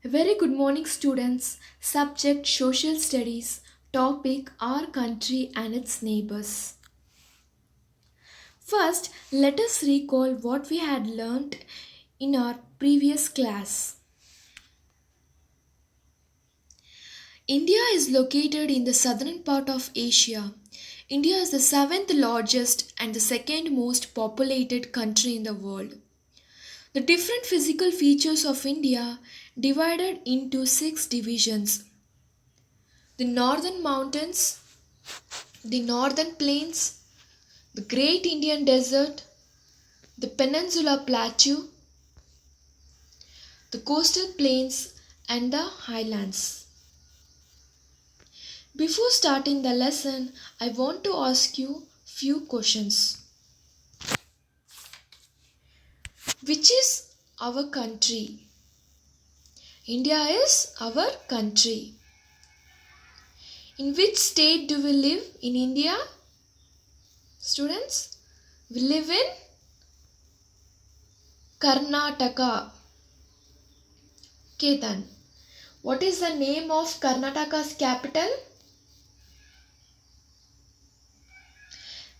A very good morning, students. Subject Social Studies. Topic Our country and its neighbors. First, let us recall what we had learnt in our previous class. India is located in the southern part of Asia. India is the seventh largest and the second most populated country in the world. The different physical features of India divided into six divisions: the northern mountains, the northern plains, the Great Indian Desert, the Peninsula Plateau, the coastal plains, and the highlands. Before starting the lesson, I want to ask you few questions. Which is our country? India is our country. In which state do we live in India? Students, we live in Karnataka. Okay then. What is the name of Karnataka's capital?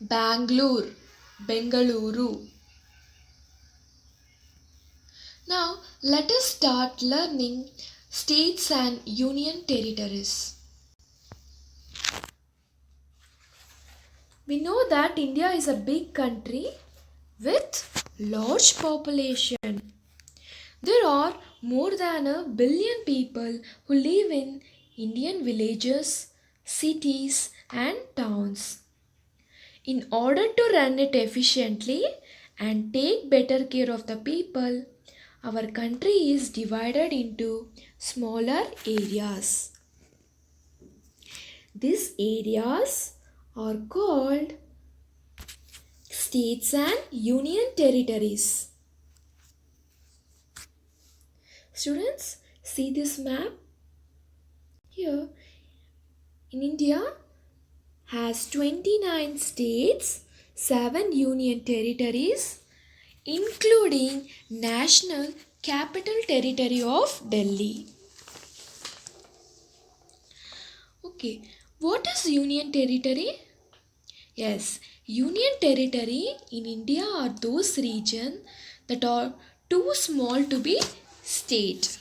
Bangalore, Bengaluru. Now let us start learning states and union territories. We know that India is a big country with large population. There are more than 1 billion people who live in Indian villages, cities and towns. In order to run it efficiently and take better care of the people, our country is divided into smaller areas. These areas are called states and union territories. Students, see this map? Here, in India, has 29 states, 7 union territories, including National Capital Territory of Delhi. Okay, what is Union Territory? Yes, Union Territory in India are those regions that are too small to be state.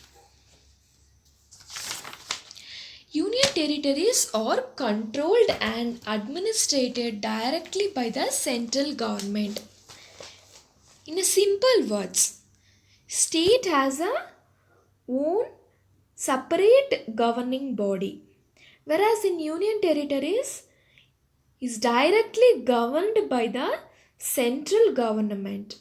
Union territories are controlled and administered directly by the central government. In a simple words, state has a own separate governing body, whereas in union territories is directly governed by the central government.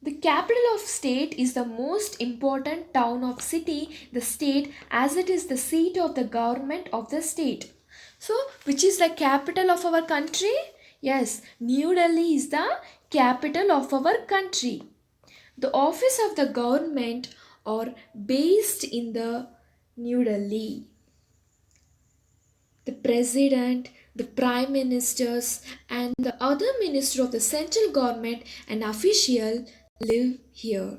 The capital of state is the most important town of the state, as it is the seat of the government of the state. So, which is the capital of our country? Yes, New Delhi is the capital of our country. The office of the government are based in the New Delhi. The president, the prime ministers, and the other minister of the central government and official live here.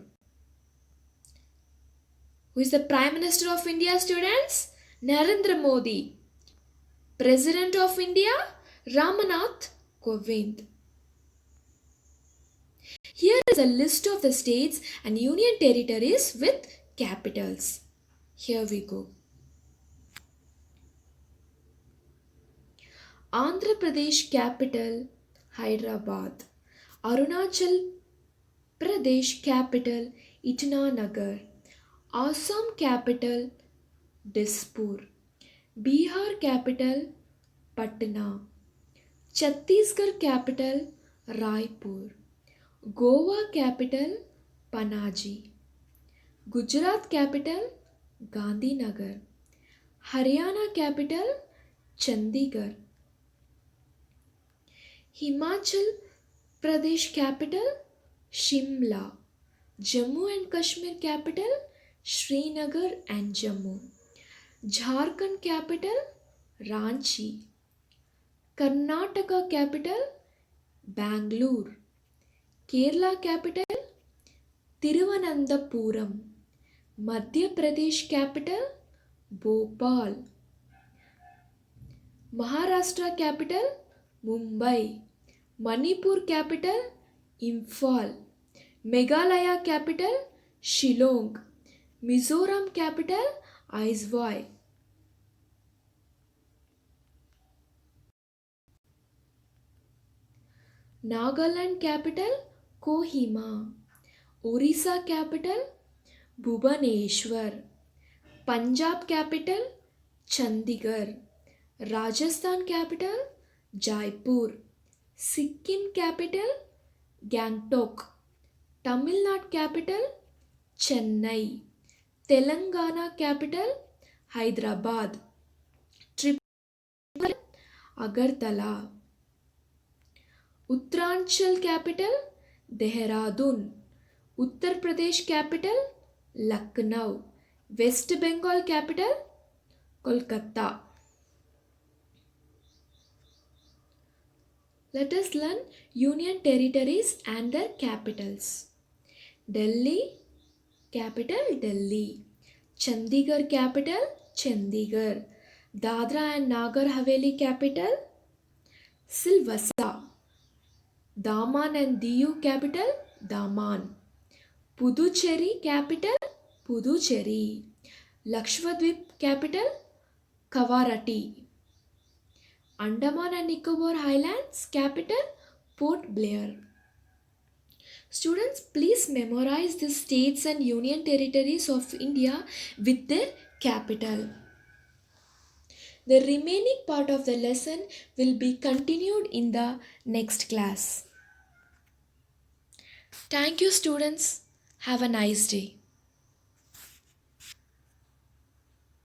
Who is the Prime Minister of India, students? Narendra Modi. President of India? Ramnath Kovind. Here is a list of the states and union territories with capitals. Here we go. Andhra Pradesh capital Hyderabad. Arunachal Pradesh capital Itanagar. Assam capital Dispur. Bihar capital Patna. Chhattisgarh capital Raipur. Goa capital Panaji. Gujarat capital Gandhinagar. Haryana capital Chandigarh. Himachal Pradesh capital Shimla. Jammu and Kashmir capital Srinagar and Jammu. Jharkhand capital Ranchi. Karnataka capital Bangalore. Kerala capital Thiruvananthapuram. Madhya Pradesh capital Bhopal. Maharashtra capital Mumbai. Manipur capital Imphal. Meghalaya capital Shillong. Mizoram capital Aizawl. Nagaland capital Kohima. Orissa capital Bhubaneswar. Punjab capital Chandigarh. Rajasthan capital Jaipur. Sikkim capital Gangtok. Tamil Nadu capital Chennai. Telangana capital Hyderabad. Tripura Agartala. Uttaranchal capital Dehradun. Uttar Pradesh capital Lucknow. West Bengal capital Kolkata. Let us learn union territories and their capitals. Delhi, capital Delhi. Chandigarh, capital Chandigarh. Dadra and Nagar Haveli, capital Silvassa. Daman and Diu, capital Daman. Puducherry, capital Puducherry. Lakshadweep, capital Kavarati. Andaman and Nicobar Islands, capital Port Blair. Students, please memorize the states and union territories of India with their capital. The remaining part of the lesson will be continued in the next class. Thank you, students. Have a nice day.